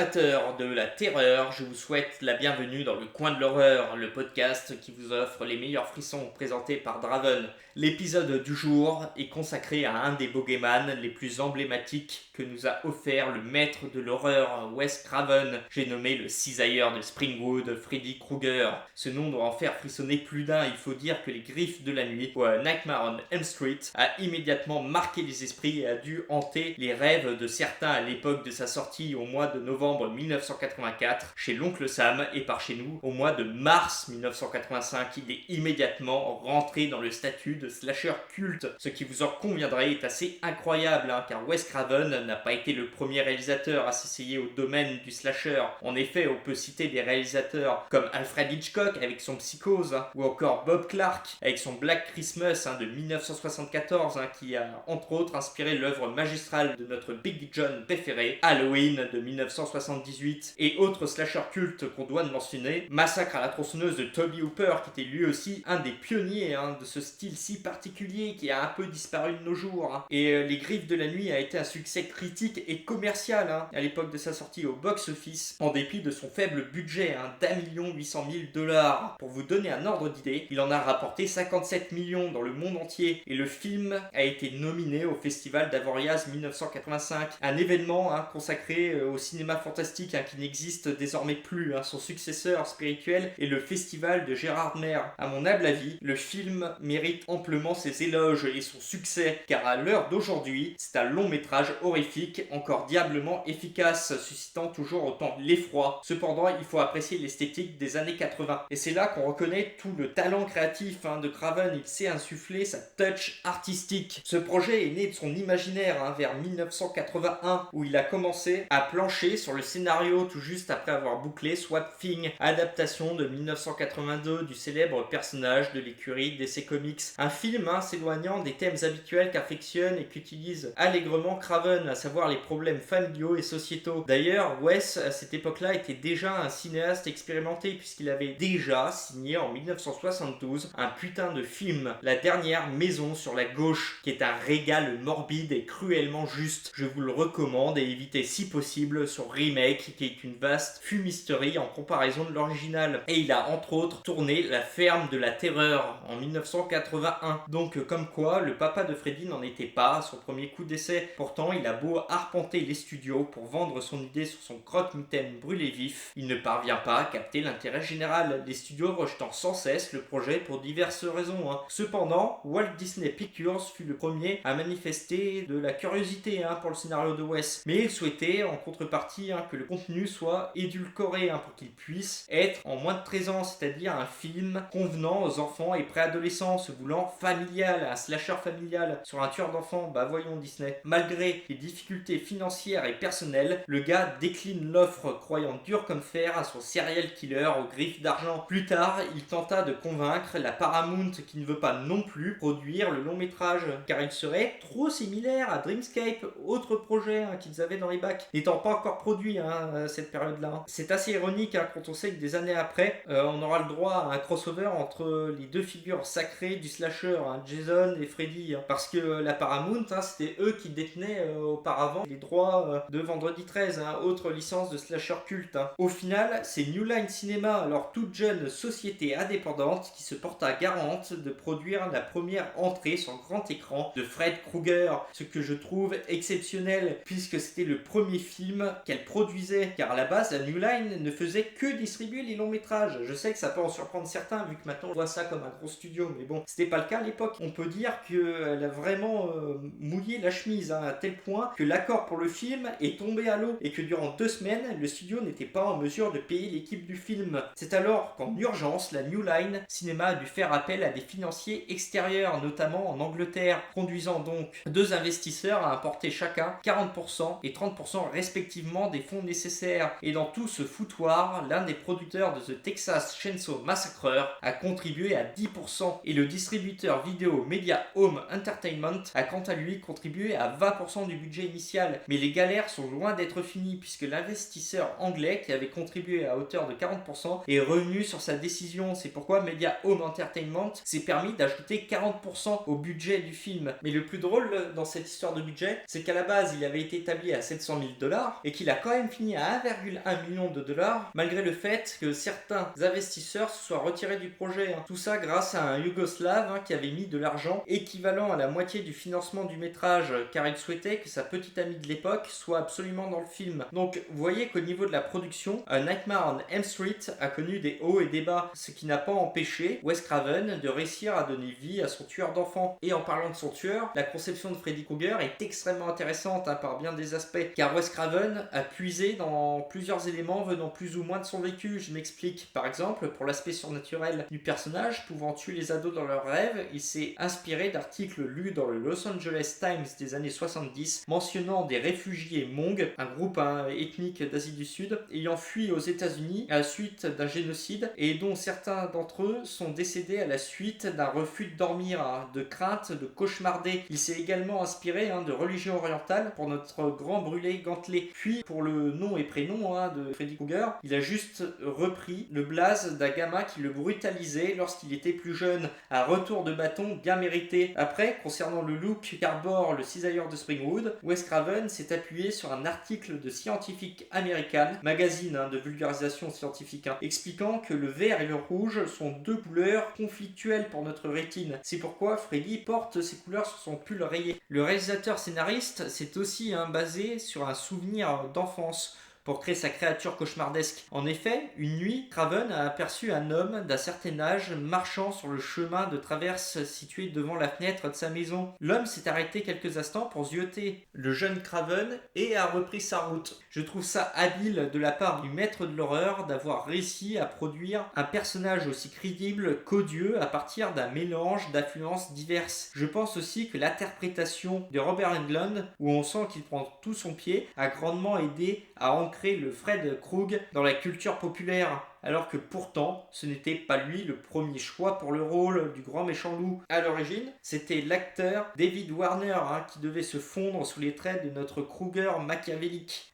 amateurs de la terreur, je vous souhaite la bienvenue dans le coin de l'horreur, le podcast qui vous offre les meilleurs frissons présentés par Draven. L'épisode du jour est consacré à un des boogeyman les plus emblématiques que nous a offert le maître de l'horreur Wes Craven. J'ai nommé le cisailleur de Springwood, Freddy Krueger. Ce nom doit en faire frissonner plus d'un. Il faut dire que les griffes de la nuit, ou Nightmare on Elm Street, a immédiatement marqué les esprits et a dû hanter les rêves de certains à l'époque de sa sortie au mois de novembre 1984 chez l'oncle Sam et par chez nous au mois de mars 1985. Il est immédiatement rentré dans le statut de slasher culte. Ce qui vous en conviendrait est assez incroyable, car Wes Craven n'a pas été le premier réalisateur à s'essayer au domaine du slasher. En effet, on peut citer des réalisateurs comme Alfred Hitchcock avec son Psychose, ou encore Bob Clark avec son Black Christmas de 1974, qui a entre autres inspiré l'œuvre magistrale de notre Big John préféré, Halloween de 1978, et autres slasher cultes qu'on doit mentionner, Massacre à la tronçonneuse de Tobe Hooper, qui était lui aussi un des pionniers de ce style si particulier qui a un peu disparu de nos jours. Et Les Griffes de la Nuit a été un succès critique et commercial à l'époque de sa sortie au box-office, en dépit de son faible budget d'1,8 million. Pour vous donner un ordre d'idée, il en a rapporté 57 millions dans le monde entier, et le film a été nominé au Festival d'Avoriaz 1985, un événement consacré au cinéma fantastique qui n'existe désormais plus. Son successeur spirituel est le Festival de Gérard Maire. À mon humble avis, le film mérite amplement ses éloges et son succès, car à l'heure d'aujourd'hui, c'est un long métrage horrifique, encore diablement efficace, suscitant toujours autant l'effroi. Cependant, il faut apprécier l'esthétique des années 80. Et c'est là qu'on reconnaît tout le talent créatif de Craven. Il sait insuffler sa touch artistique. Ce projet est né de son imaginaire vers 1981, où il a commencé à plancher sur le scénario tout juste après avoir bouclé Swamp Thing, adaptation de 1982 du célèbre personnage de l'écurie DC Comics. Un film s'éloignant des thèmes habituels qu'affectionne et qu'utilise allègrement Craven, à savoir les problèmes familiaux et sociétaux. D'ailleurs, Wes, à cette époque-là, était déjà un cinéaste expérimenté, puisqu'il avait déjà signé en 1972 un putain de film, La Dernière Maison sur la Gauche, qui est un régal morbide et cruellement juste. Je vous le recommande, et évitez si possible son remake, qui est une vaste fumisterie en comparaison de l'original. Et il a entre autres tourné La Ferme de la Terreur en 1981. Donc comme quoi, le papa de Freddy n'en était pas à son premier coup d'essai. Pourtant, il a beau arpenter les studios pour vendre son idée sur son croque-mitaine brûlé vif, il ne parvient pas à capter l'intérêt général, les studios rejetant sans cesse le projet pour diverses raisons. Cependant, Walt Disney Pictures fut le premier à manifester de la curiosité pour le scénario de Wes, mais il souhaitait en contrepartie que le contenu soit édulcoré pour qu'il puisse être en moins de 13 ans, c'est-à-dire un film convenant aux enfants et préadolescents, se voulant familial, un slasher familial sur un tueur d'enfants. Voyons Disney. Malgré les difficultés financières et personnelles, le gars décline l'offre, croyant dur comme fer à son serial killer aux griffes d'argent. Plus tard, il tenta de convaincre la Paramount, qui ne veut pas non plus produire le long métrage, car il serait trop similaire à Dreamscape, autre projet qu'ils avaient dans les bacs, n'étant pas encore produit à cette période-là. C'est assez ironique quand on sait que des années après, on aura le droit à un crossover entre les deux figures sacrées du slasher, Jason et Freddy, parce que la Paramount, c'était eux qui détenaient auparavant les droits de Vendredi 13, autre licence de slasher culte. Au final, c'est New Line Cinema, alors toute jeune société indépendante, qui se porta garante de produire la première entrée sur grand écran de Fred Krueger, ce que je trouve exceptionnel, puisque c'était le premier film qu'elle produisait, car à la base, la New Line ne faisait que distribuer les longs métrages. Je sais que ça peut en surprendre certains, vu que maintenant on voit ça comme un gros studio, mais bon, c'était pas le cas à l'époque. On peut dire qu'elle a vraiment mouillé la chemise, à tel point que l'accord pour le film est tombé à l'eau, et que durant 2 semaines, le studio n'était pas en mesure de payer l'équipe du film. C'est alors qu'en urgence, la New Line Cinema a dû faire appel à des financiers extérieurs, notamment en Angleterre, conduisant donc 2 investisseurs à apporter chacun 40% et 30% respectivement des fonds nécessaires. Et dans tout ce foutoir, l'un des producteurs de The Texas Chainsaw Massacre a contribué à 10%, et le distributeur vidéo Media Home Entertainment a quant à lui contribué à 20% du budget initial. Mais les galères sont loin d'être finies, puisque l'investisseur anglais, qui avait contribué à hauteur de 40%, est revenu sur sa décision. C'est pourquoi Media Home Entertainment s'est permis d'ajouter 40% au budget du film. Mais le plus drôle dans cette histoire de budget, c'est qu'à la base il avait été établi à 700 000 $ et qu'il a quand Crime finit à 1,1 million de dollars, malgré le fait que certains investisseurs se soient retirés du projet. Tout ça grâce à un Yougoslave qui avait mis de l'argent équivalent à la moitié du financement du métrage, car il souhaitait que sa petite amie de l'époque soit absolument dans le film. Donc vous voyez qu'au niveau de la production, Nightmare on Elm Street a connu des hauts et des bas, ce qui n'a pas empêché Wes Craven de réussir à donner vie à son tueur d'enfants. Et en parlant de son tueur, la conception de Freddy Krueger est extrêmement intéressante par bien des aspects, car Wes Craven a puisé dans plusieurs éléments venant plus ou moins de son vécu. Je m'explique. Par exemple, pour l'aspect surnaturel du personnage pouvant tuer les ados dans leurs rêves, il s'est inspiré d'articles lus dans le Los Angeles Times des années 70 mentionnant des réfugiés Hmong, un groupe ethnique d'Asie du Sud, ayant fui aux États-Unis à la suite d'un génocide et dont certains d'entre eux sont décédés à la suite d'un refus de dormir, de crainte de cauchemarder. Il s'est également inspiré de religion orientale pour notre grand brûlé gantelé. Puis pour le nom et prénom de Freddy Krueger, il a juste repris le blaze d'un gamin qui le brutalisait lorsqu'il était plus jeune. Un retour de bâton bien mérité. Après, concernant le look qu'arbore le cisailleur de Springwood, Wes Craven s'est appuyé sur un article de Scientific American, magazine de vulgarisation scientifique, expliquant que le vert et le rouge sont deux couleurs conflictuelles pour notre rétine. C'est pourquoi Freddy porte ces couleurs sur son pull rayé. Le réalisateur scénariste s'est aussi basé sur un souvenir d'enfance pour créer sa créature cauchemardesque. En effet, une nuit, Craven a aperçu un homme d'un certain âge marchant sur le chemin de traverse situé devant la fenêtre de sa maison. L'homme s'est arrêté quelques instants pour zioter le jeune Craven et a repris sa route. Je trouve ça habile de la part du maître de l'horreur d'avoir réussi à produire un personnage aussi crédible qu'odieux à partir d'un mélange d'influences diverses. Je pense aussi que l'interprétation de Robert Englund, où on sent qu'il prend tout son pied, a grandement aidé à ancrer le Fred Krug dans la culture populaire, alors que pourtant ce n'était pas lui le premier choix pour le rôle du grand méchant loup. À l'origine, c'était l'acteur David Warner qui devait se fondre sous les traits de notre Krueger machiavélique.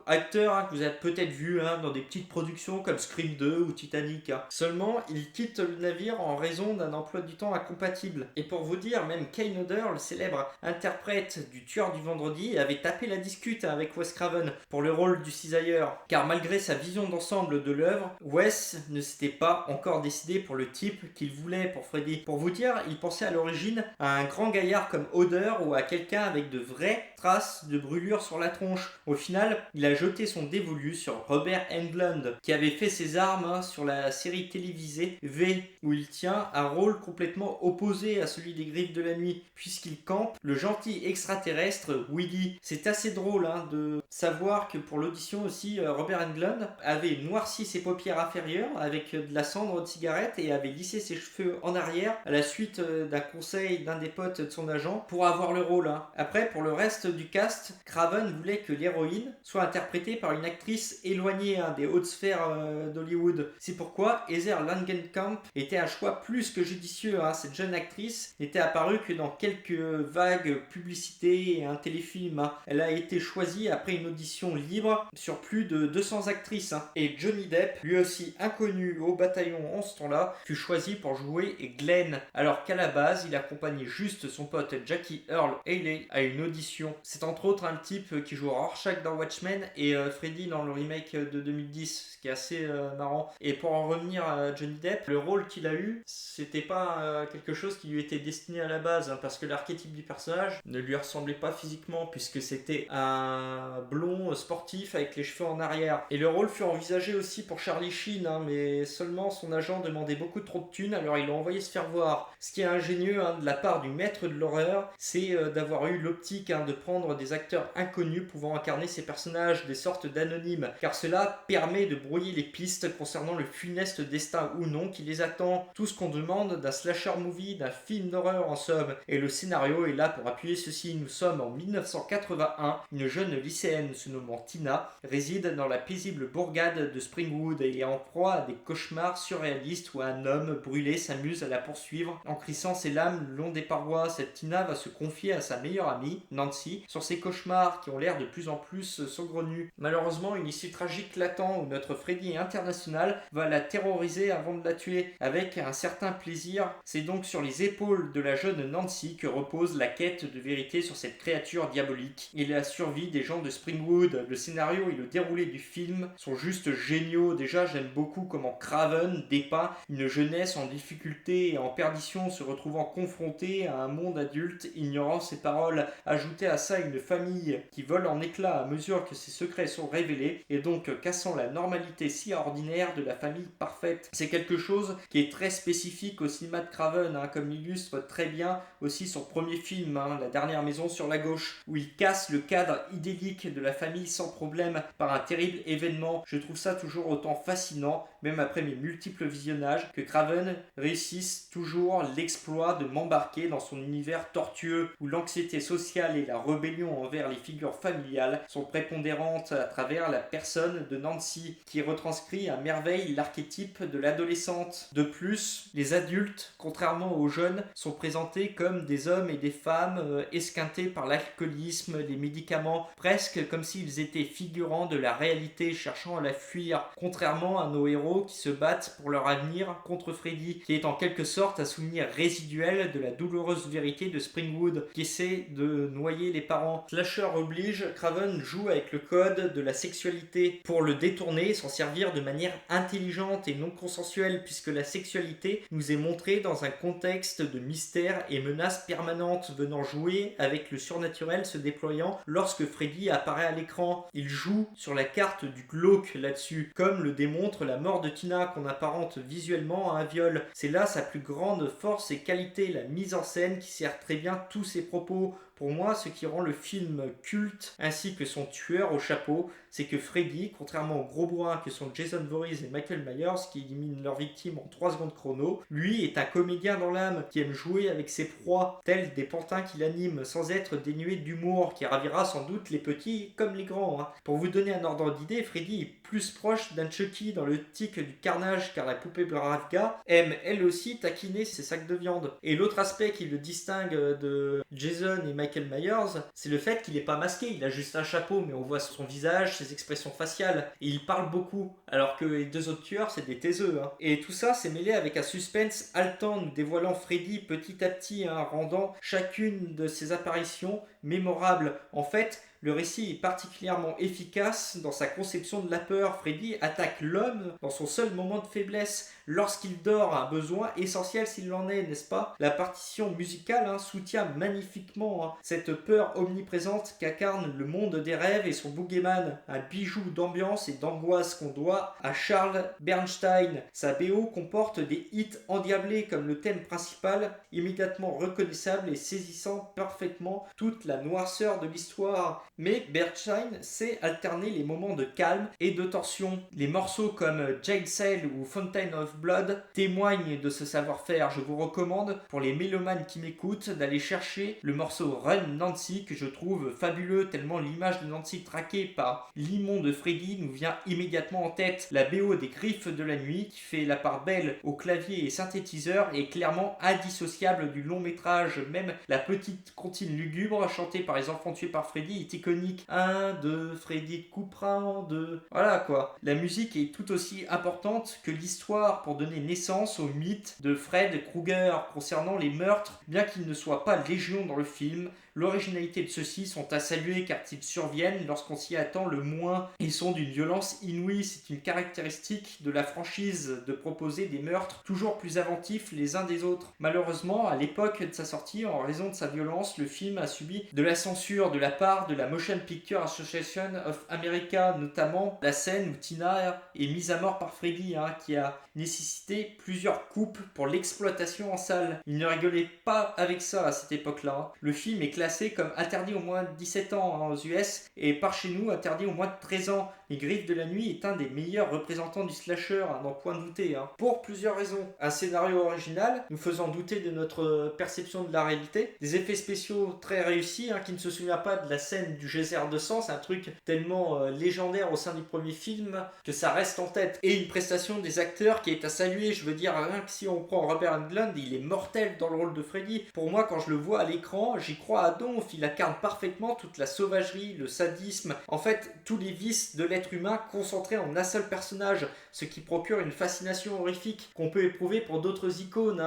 Acteur que vous avez peut-être vu dans des petites productions comme Scream 2 ou Titanic. Seulement, il quitte le navire en raison d'un emploi du temps incompatible. Et pour vous dire, même Kane Hodder, le célèbre interprète du tueur du vendredi, avait tapé la discute avec Wes Craven pour le rôle du cisailleur. Car malgré sa vision d'ensemble de l'œuvre, Wes ne s'était pas encore décidé pour le type qu'il voulait pour Freddy. Pour vous dire, il pensait à l'origine à un grand gaillard comme Hodder ou à quelqu'un avec de vraies traces de brûlure sur la tronche. Au final, il a jeté son dévolu sur Robert Englund, qui avait fait ses armes sur la série télévisée V, où il tient un rôle complètement opposé à celui des Griffes de la Nuit, puisqu'il campe le gentil extraterrestre Willy. C'est assez drôle de savoir que pour l'audition aussi, Robert Englund avait noirci ses paupières inférieures avec de la cendre de cigarette et avait lissé ses cheveux en arrière à la suite d'un conseil d'un des potes de son agent pour avoir le rôle. Après, pour le reste du cast, Craven voulait que l'héroïne soit interprétée par une actrice éloignée des hautes sphères d'Hollywood. C'est pourquoi Heather Langenkamp était un choix plus que judicieux. Cette jeune actrice n'était apparue que dans quelques vagues publicités et un téléfilm. Elle a été choisie après une audition libre sur plus de 200 actrices. Et Johnny Depp, lui aussi inconnu au bataillon en ce temps-là, fut choisi pour jouer Glenn, alors qu'à la base, il accompagnait juste son pote Jackie Earl Haley à une audition. C'est entre autres un type qui joue Rorschach dans Watchmen et Freddy dans le remake de 2010, ce qui est assez marrant. Et pour en revenir à Johnny Depp, le rôle qu'il a eu, c'était pas quelque chose qui lui était destiné à la base, parce que l'archétype du personnage ne lui ressemblait pas physiquement, puisque c'était un blond sportif avec les cheveux en arrière. Et le rôle fut envisagé aussi pour Charlie Sheen, mais seulement son agent demandait beaucoup trop de thunes, alors il l'a envoyé se faire voir. Ce qui est ingénieux de la part du maître de l'horreur, c'est d'avoir eu l'optique de prendre des acteurs inconnus pouvant incarner ces personnages, des sortes d'anonymes, car cela permet de brouiller les pistes concernant le funeste destin ou non qui les attend. Tout ce qu'on demande d'un slasher movie, d'un film d'horreur en somme. Et le scénario est là pour appuyer ceci. Nous sommes en 1981, une jeune lycéenne se nommant Tina réside dans la paisible bourgade de Springwood et est en proie à des cauchemars surréalistes où un homme brûlé s'amuse à la poursuivre en crissant ses lames le long des parois. Cette Tina va se confier à sa meilleure amie, Nancy, sur ses cauchemars qui ont l'air de plus en plus saugrenus. Malheureusement, une issue tragique l'attend où notre Freddy international va la terroriser avant de la tuer, avec un certain plaisir. C'est donc sur les épaules de la jeune Nancy que repose la quête de vérité sur cette créature diabolique et la survie des gens de Springwood. Le scénario et le déroulé du film sont juste géniaux. Déjà, j'aime beaucoup comment Craven dépeint une jeunesse en difficulté et en perdition se retrouvant confrontée à un monde adulte ignorant ses paroles. Ajouter à ça une famille qui vole en éclats à mesure que ses secrets sont révélés et donc cassant la normalité si ordinaire de la famille parfaite. C'est quelque chose qui est très spécifique au cinéma de Craven, comme l'illustre très bien aussi son premier film, La dernière maison sur la gauche, où il casse le cadre idyllique de la famille sans problème par un terrible événement. Je trouve ça toujours autant fascinant, même après mes multiples visionnages, que Craven réussisse toujours l'exploit de m'embarquer dans son univers tortueux, où l'anxiété sociale et la rébellion envers les figures familiales sont prépondérantes à travers la personne de Nancy, qui retranscrit à merveille l'archétype de l'adolescente. De plus, les adultes, contrairement aux jeunes, sont présentés comme des hommes et des femmes esquintés par l'alcoolisme, les médicaments, presque comme s'ils étaient figurants de la réalité cherchant à la fuir, contrairement à nos héros qui se battent pour leur avenir contre Freddy, qui est en quelque sorte un souvenir résiduel de la douloureuse vérité de Springwood, qui essaie de noyer les parents. Slasher oblige, Craven joue avec le code de la sexualité pour le détourner et s'en servir de manière intelligente et non consensuelle, puisque la sexualité nous est montrée dans un contexte de mystère et menace permanente, venant jouer avec le surnaturel se déployant lorsque Freddy apparaît à l'écran. Il joue sur la carte du glauque là-dessus, comme le démontre la mort de Tina qu'on apparente visuellement à un viol. C'est là sa plus grande force et qualité, la mise en scène qui sert très bien tous ses propos. Pour moi, ce qui rend le film culte, ainsi que son tueur au chapeau, c'est que Freddy, contrairement aux gros bourrins que sont Jason Voorhees et Michael Myers, qui éliminent leurs victimes en 3 secondes chrono, lui est un comédien dans l'âme, qui aime jouer avec ses proies, tels des pantins qu'il anime, sans être dénué d'humour, qui ravira sans doute les petits comme les grands. Pour vous donner un ordre d'idée, Freddy est plus proche d'un Chucky dans le tic du carnage, car la poupée Bravga aime elle aussi taquiner ses sacs de viande. Et l'autre aspect qui le distingue de Jason et Michael Myers, c'est le fait qu'il n'est pas masqué, il a juste un chapeau, mais on voit son visage, ses expressions faciales, et il parle beaucoup, alors que les deux autres tueurs, c'est des taiseux. Et tout ça, c'est mêlé avec un suspense haletant, nous dévoilant Freddy petit à petit, rendant chacune de ses apparitions mémorable. En fait, le récit est particulièrement efficace dans sa conception de la peur. Freddy attaque l'homme dans son seul moment de faiblesse, lorsqu'il dort, un besoin essentiel s'il en est, n'est-ce pas? La partition musicale soutient magnifiquement cette peur omniprésente qu'incarne le monde des rêves et son boogeyman, un bijou d'ambiance et d'angoisse qu'on doit à Charles Bernstein. Sa BO comporte des hits endiablés comme le thème principal, immédiatement reconnaissable et saisissant parfaitement toute la noirceur de l'histoire. Mais Bernstein sait alterner les moments de calme et de tension. Les morceaux comme Jade Sail ou Fountain of Blood témoignent de ce savoir-faire. Je vous recommande, pour les mélomanes qui m'écoutent, d'aller chercher le morceau Run Nancy, que je trouve fabuleux, tellement l'image de Nancy traquée par l'immonde Freddy nous vient immédiatement en tête. La BO des Griffes de la Nuit, qui fait la part belle au clavier et synthétiseur, est clairement indissociable du long métrage. Même la petite comptine lugubre chantée par les enfants tués par Freddy est iconique. 1, 2, Freddy coupera en 2. Voilà quoi. La musique est tout aussi importante que l'histoire pour donner naissance au mythe de Fred Krueger concernant les meurtres. Bien qu'ils ne soient pas légion dans le film, l'originalité de ceux-ci sont à saluer car ils surviennent lorsqu'on s'y attend le moins. Ils sont d'une violence inouïe. C'est une caractéristique de la franchise de proposer des meurtres toujours plus inventifs les uns des autres. Malheureusement, à l'époque de sa sortie, en raison de sa violence, le film a subi de la censure de la part de la Motion Picture Association of America, notamment la scène où Tina est mise à mort par Freddy, qui a nécessité plusieurs coupes pour l'exploitation en salle. Il ne rigolait pas avec ça à cette époque-là. Le film est classé comme interdit au moins de 17 ans aux US et par chez nous interdit au moins de 13 ans. Les Griffes de la Nuit est un des meilleurs représentants du slasher, n'en point douter, pour plusieurs raisons. Un scénario original, nous faisant douter de notre perception de la réalité, des effets spéciaux très réussis, qui ne se souvient pas de la scène du geyser de sang, c'est un truc tellement légendaire au sein du premier film que ça reste en tête. Et une prestation des acteurs qui est à saluer, je veux dire, rien que si on prend Robert Englund, il est mortel dans le rôle de Freddy. Pour moi, quand je le vois à l'écran, j'y crois à à donf, il incarne parfaitement toute la sauvagerie, le sadisme, en fait tous les vices de l'être humain concentrés en un seul personnage, ce qui procure une fascination horrifique qu'on peut éprouver pour d'autres icônes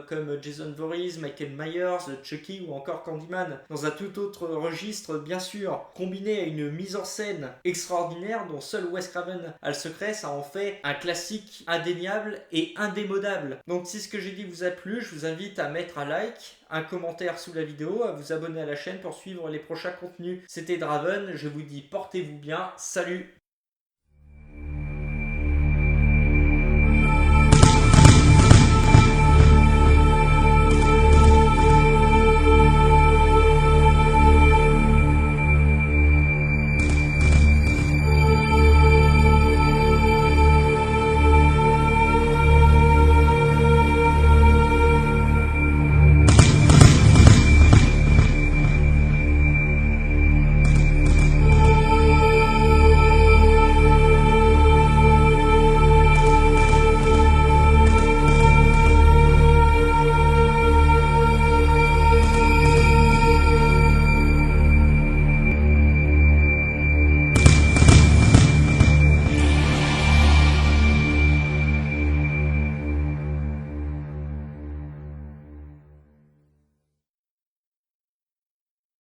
comme Jason Voorhees, Michael Myers, Chucky ou encore Candyman, dans un tout autre registre bien sûr, combiné à une mise en scène extraordinaire dont seul Wes Craven a le secret, ça en fait un classique indéniable et indémodable. Donc si ce que j'ai dit vous a plu, je vous invite à mettre un like, un commentaire sous la vidéo, à vous abonner à la chaîne pour suivre les prochains contenus. C'était Draven, je vous dis portez-vous bien, salut!